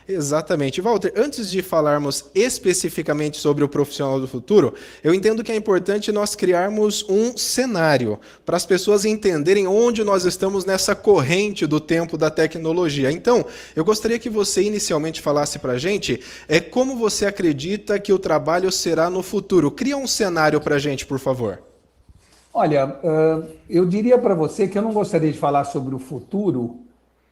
Exatamente. Walter, antes de falarmos especificamente sobre o profissional do futuro, eu entendo que é importante nós criarmos um cenário para as pessoas entenderem onde nós estamos nessa corrente do tempo da tecnologia. Então, eu gostaria que você inicialmente falasse para a gente como você acredita que o trabalho será no futuro. Cria um cenário para a gente, por favor. Olha, eu diria para você que eu não gostaria de falar sobre o futuro,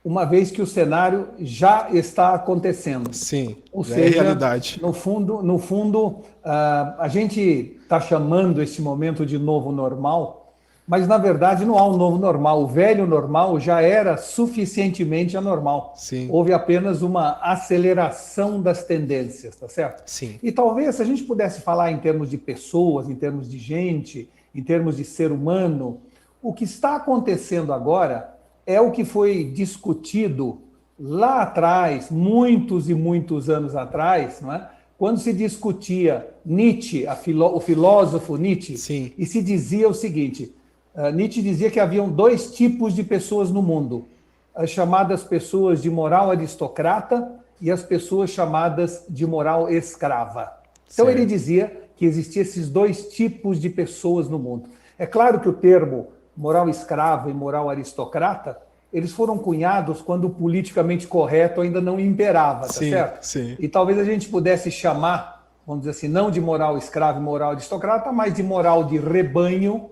uma vez que o cenário já está acontecendo. Sim, Ou já é seja, realidade. no fundo, a gente está chamando esse momento de novo normal, mas na verdade não há um novo normal. O velho normal já era suficientemente anormal. Sim, Houve apenas uma aceleração das tendências, tá certo? sim, E talvez se a gente pudesse falar em termos de pessoas, em termos de gente, em termos de ser humano, o que está acontecendo agora é o que foi discutido lá atrás, muitos e muitos anos atrás, não é? Quando se discutia Nietzsche, o filósofo Nietzsche, sim, e se dizia o seguinte: Nietzsche dizia que haviam dois tipos de pessoas no mundo, as chamadas pessoas de moral aristocrata e as pessoas chamadas de moral escrava. Então ele certo. dizia que existiam esses dois tipos de pessoas no mundo. É claro que o termo moral escrava e moral aristocrata, eles foram cunhados quando o politicamente correto ainda não imperava, tá Sim, certo? sim, E talvez a gente pudesse chamar, vamos dizer assim, não de moral escrava e moral aristocrata, mas de moral de rebanho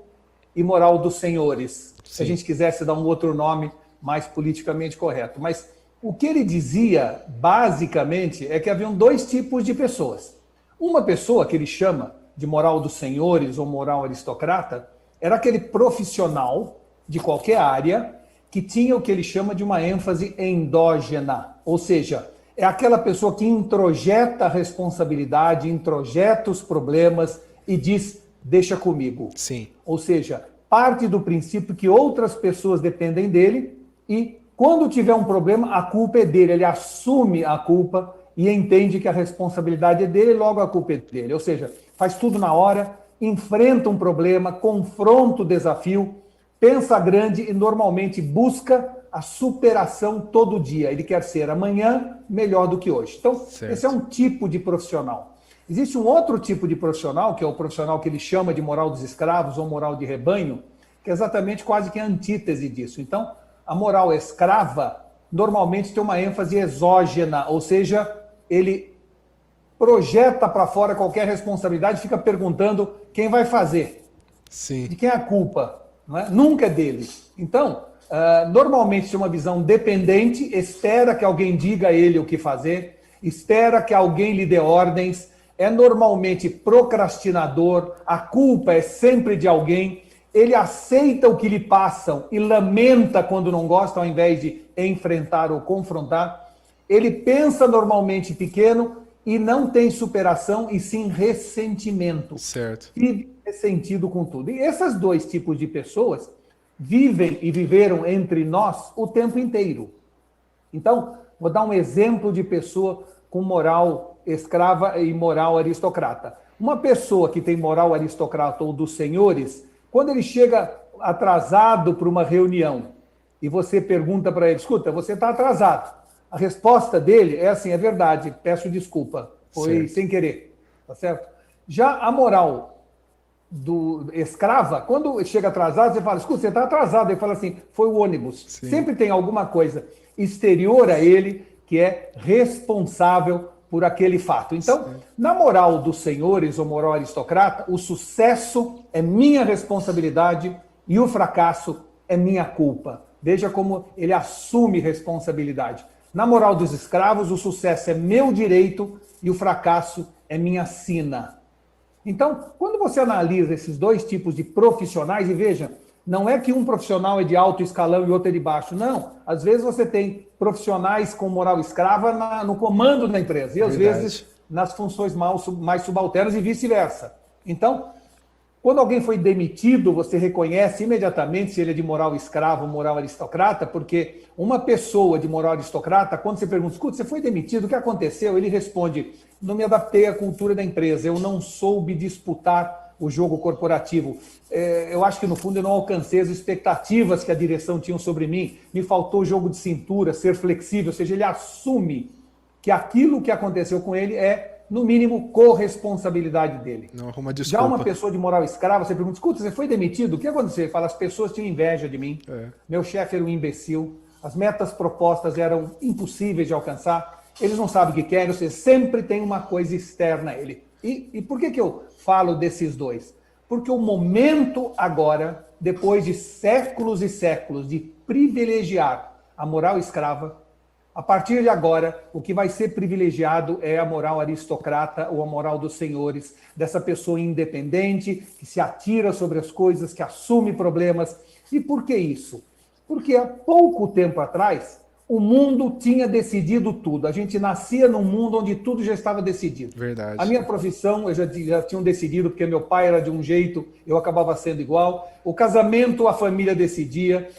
e moral dos senhores, se a sim, gente quisesse dar um outro nome mais politicamente correto. Mas o que ele dizia, basicamente, é que haviam dois tipos de pessoas. Uma pessoa que ele chama de moral dos senhores ou moral aristocrata era aquele profissional de qualquer área que tinha o que ele chama de uma ênfase endógena, ou seja, é aquela pessoa que introjeta a responsabilidade, introjeta os problemas e diz, deixa comigo. sim, Ou seja, parte do princípio que outras pessoas dependem dele e quando tiver um problema, a culpa é dele, ele assume a culpa e entende que a responsabilidade é dele, logo a culpa é dele. Ou seja, faz tudo na hora, enfrenta um problema, confronta o desafio, pensa grande e normalmente busca a superação todo dia. Ele quer ser amanhã melhor do que hoje. Então, esse é certo. um tipo de profissional. Existe um outro tipo de profissional, que é o profissional que ele chama de moral dos escravos ou moral de rebanho, que é exatamente quase que a antítese disso. Então, a moral escrava normalmente tem uma ênfase exógena, ou seja, ele projeta para fora qualquer responsabilidade, fica perguntando quem vai fazer, Sim, de quem é a culpa, não é? Nunca é dele. Então, normalmente tem uma visão dependente, espera que alguém diga a ele o que fazer, espera que alguém lhe dê ordens, é normalmente procrastinador, a culpa é sempre de alguém, ele aceita o que lhe passam e lamenta quando não gosta, ao invés de enfrentar ou confrontar. Ele pensa normalmente pequeno e não tem superação, e sim ressentimento. certo. Vive ressentido com tudo. E esses dois tipos de pessoas vivem e viveram entre nós o tempo inteiro. Então, vou dar um exemplo de pessoa com moral escrava e moral aristocrata. Uma pessoa que tem moral aristocrata ou dos senhores, quando ele chega atrasado para uma reunião e você pergunta para ele, escuta, você está atrasado. A resposta dele é assim, é verdade, peço desculpa, foi Certo. sem querer, tá certo? Já a moral do escrava, quando chega atrasado, você fala, escuta, você está atrasado. Ele fala assim, foi o ônibus. Sim, Sempre tem alguma coisa exterior a ele que é responsável por aquele fato. Então, certo. na moral dos senhores ou moral aristocrata, o sucesso é minha responsabilidade e o fracasso é minha culpa. Veja como ele assume responsabilidade. Na moral dos escravos, o sucesso é meu direito e o fracasso é minha sina. Então, quando você analisa esses dois tipos de profissionais, e veja, não é que um profissional é de alto escalão e outro é de baixo, não. Às vezes você tem profissionais com moral escrava no comando da empresa, e às vezes Verdade. nas funções mais subalternas e vice-versa. Então, quando alguém foi demitido, você reconhece imediatamente se ele é de moral escravo ou moral aristocrata, porque uma pessoa de moral aristocrata, quando você pergunta, escuta, você foi demitido, o que aconteceu? Ele responde, não me adaptei à cultura da empresa, eu não soube disputar o jogo corporativo. Eu acho que, no fundo, eu não alcancei as expectativas que a direção tinha sobre mim, me faltou o jogo de cintura, ser flexível, ou seja, ele assume que aquilo que aconteceu com ele é, no mínimo, corresponsabilidade dele. Não arruma desculpa. Já uma pessoa de moral escrava, você pergunta, escuta, você foi demitido? O que aconteceu? Ele fala, as pessoas tinham inveja de mim, meu chefe era um imbecil, as metas propostas eram impossíveis de alcançar, eles não sabem o que querem, você sempre tem uma coisa externa a ele. E por que eu falo desses dois? Porque o momento agora, depois de séculos e séculos de privilegiar a moral escrava, a partir de agora, o que vai ser privilegiado é a moral aristocrata ou a moral dos senhores, dessa pessoa independente, que se atira sobre as coisas, que assume problemas. E por que isso? Porque há pouco tempo atrás, o mundo tinha decidido tudo. A gente nascia num mundo onde tudo já estava decidido. Verdade. A minha profissão, eu já tinham decidido, porque meu pai era de um jeito, eu acabava sendo igual. O casamento, a família decidia.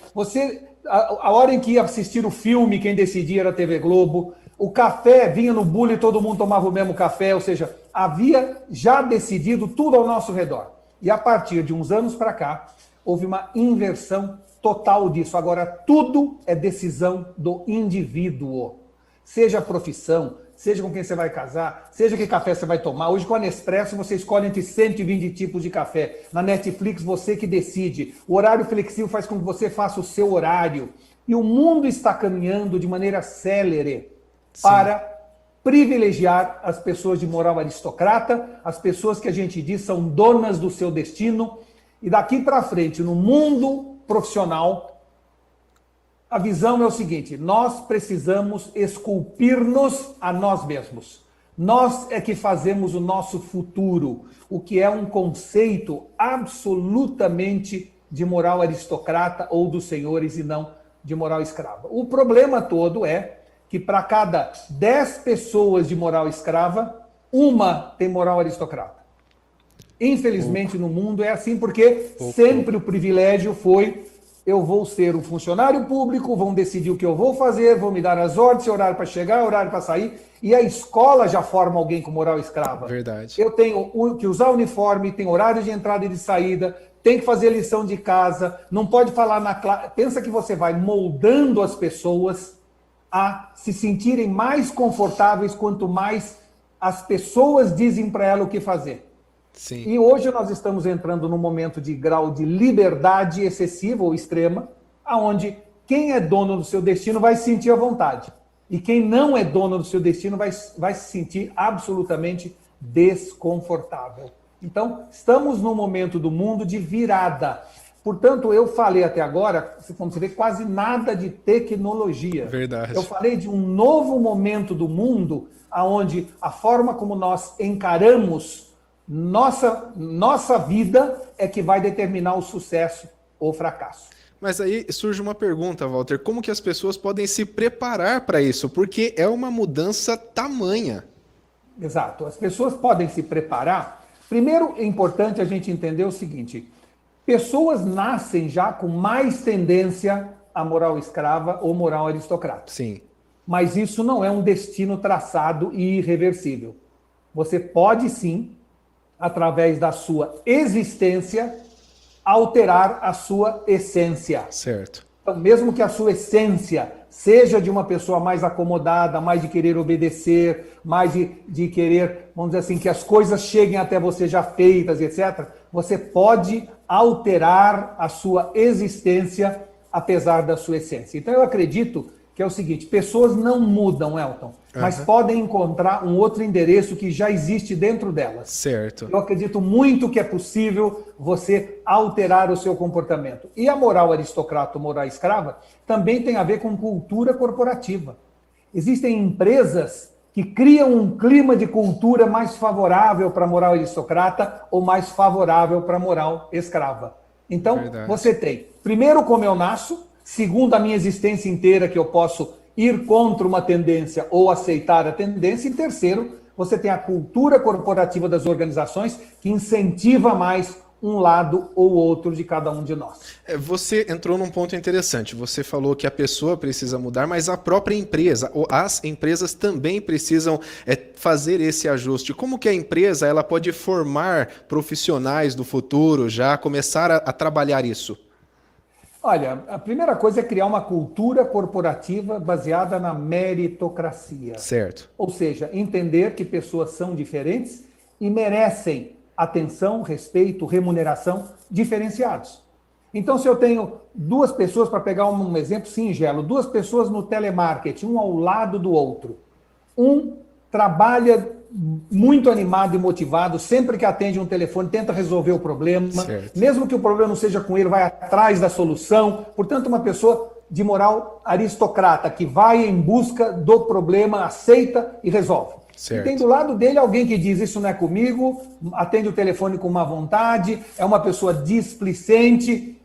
A hora em que ia assistir o filme, quem decidia era a TV Globo. O café vinha no bule e todo mundo tomava o mesmo café. Ou seja, havia já decidido tudo ao nosso redor. E a partir de uns anos para cá, houve uma inversão total disso. Agora, tudo é decisão do indivíduo. Seja a profissão, seja com quem você vai casar, seja que café você vai tomar. Hoje, com a Nespresso, você escolhe entre 120 tipos de café. Na Netflix, você que decide. O horário flexível faz com que você faça o seu horário. E o mundo está caminhando de maneira célere para privilegiar as pessoas de moral aristocrata, as pessoas que a gente diz são donas do seu destino. E daqui para frente, no mundo profissional, a visão é o seguinte: nós precisamos esculpir-nos a nós mesmos. Nós é que fazemos o nosso futuro, o que é um conceito absolutamente de moral aristocrata ou dos senhores e não de moral escrava. O problema todo é que para cada 10 pessoas de moral escrava, uma tem moral aristocrata. Infelizmente, no mundo é assim, porque sempre o privilégio foi: eu vou ser um funcionário público, vão decidir o que eu vou fazer, vão me dar as ordens, horário para chegar, horário para sair, e a escola já forma alguém com moral escrava. Verdade. Eu tenho que usar uniforme, tem horário de entrada e de saída, tem que fazer lição de casa, não pode falar na classe. Pensa que você vai moldando as pessoas a se sentirem mais confortáveis quanto mais as pessoas dizem para ela o que fazer. Sim. E hoje nós estamos entrando num momento de grau de liberdade excessiva ou extrema, aonde quem é dono do seu destino vai se sentir à vontade. E quem não é dono do seu destino vai se sentir absolutamente desconfortável. Então, estamos num momento do mundo de virada. Portanto, eu falei até agora, como você vê, quase nada de tecnologia. Verdade. Eu falei de um novo momento do mundo, onde a forma como nós encaramos nossa vida é que vai determinar o sucesso ou fracasso. Mas aí surge uma pergunta, Walter: como que as pessoas podem se preparar para isso? Porque é uma mudança tamanha. Exato. As pessoas podem se preparar. Primeiro, é importante a gente entender o seguinte: pessoas nascem já com mais tendência à moral escrava ou moral aristocrata. Sim. Mas isso não é um destino traçado e irreversível. Você pode sim, através da sua existência, alterar a sua essência. Certo. Então, mesmo que a sua essência seja de uma pessoa mais acomodada, mais de querer obedecer, mais de querer, vamos dizer assim, que as coisas cheguem até você já feitas, etc., você pode alterar a sua existência apesar da sua essência. Então, eu acredito que é o seguinte: pessoas não mudam, Elton, mas podem encontrar um outro endereço que já existe dentro delas. Certo. Eu acredito muito que é possível você alterar o seu comportamento. E a moral aristocrata, moral escrava, também tem a ver com cultura corporativa. Existem empresas que criam um clima de cultura mais favorável para a moral aristocrata ou mais favorável para a moral escrava. Então, você tem, primeiro, como eu nasço; segundo, a minha existência inteira, que eu posso ir contra uma tendência ou aceitar a tendência; e terceiro, você tem a cultura corporativa das organizações, que incentiva mais um lado ou outro de cada um de nós. Você entrou num ponto interessante. Você falou que a pessoa precisa mudar, mas a própria empresa, ou as empresas também precisam fazer esse ajuste. Como que a empresa ela pode formar profissionais do futuro, já começar a trabalhar isso? Olha, a primeira coisa é criar uma cultura corporativa baseada na meritocracia. Certo. Ou seja, entender que pessoas são diferentes e merecem atenção, respeito, remuneração diferenciados. Então, se eu tenho duas pessoas, para pegar um exemplo singelo, duas pessoas no telemarketing, um ao lado do outro. Um trabalha muito animado e motivado, sempre que atende um telefone, tenta resolver o problema, certo. mesmo que o problema não seja com ele, vai atrás da solução. Portanto, uma pessoa de moral aristocrata, que vai em busca do problema, aceita e resolve. Certo. E tem do lado dele alguém que diz, isso não é comigo, atende o telefone com má vontade, é uma pessoa displicente.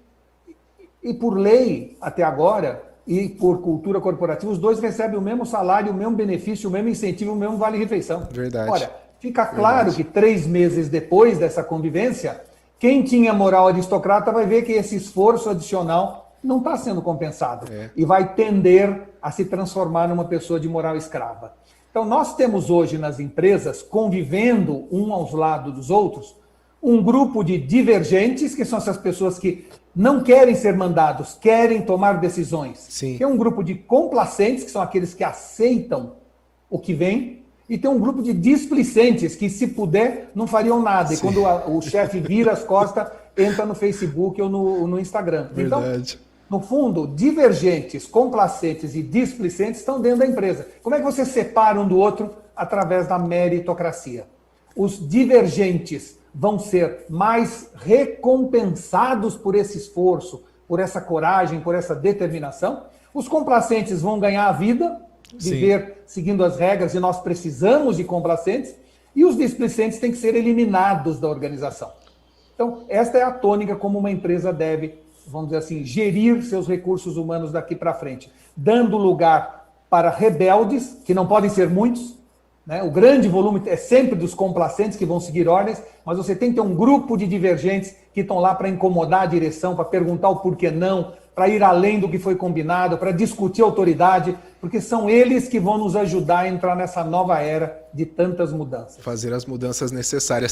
E por lei, até agora, e por cultura corporativa, os dois recebem o mesmo salário, o mesmo benefício, o mesmo incentivo, o mesmo vale-refeição. Verdade. Olha, fica claro que 3 meses depois dessa convivência, quem tinha moral aristocrata vai ver que esse esforço adicional não está sendo compensado. E vai tender a se transformar numa pessoa de moral escrava. Então, nós temos hoje nas empresas, convivendo um aos lados dos outros, um grupo de divergentes, que são essas pessoas que não querem ser mandados, querem tomar decisões. Sim. Tem um grupo de complacentes, que são aqueles que aceitam o que vem, e tem um grupo de displicentes, que se puder, não fariam nada. Sim. E quando o chefe vira as costas, entra no Facebook ou no Instagram. Verdade. Então, no fundo, divergentes, complacentes e displicentes estão dentro da empresa. Como é que você separa um do outro? Através da meritocracia. Os divergentes vão ser mais recompensados por esse esforço, por essa coragem, por essa determinação. Os complacentes vão ganhar a vida, viver seguindo as regras, e nós precisamos de complacentes, e os displicentes têm que ser eliminados da organização. Então, esta é a tônica como uma empresa deve, vamos dizer assim, gerir seus recursos humanos daqui para frente, dando lugar para rebeldes, que não podem ser muitos, né? O grande volume é sempre dos complacentes que vão seguir ordens, mas você tem que ter um grupo de divergentes que estão lá para incomodar a direção, para perguntar o porquê não, para ir além do que foi combinado, para discutir autoridade, porque são eles que vão nos ajudar a entrar nessa nova era de tantas mudanças. Fazer as mudanças necessárias.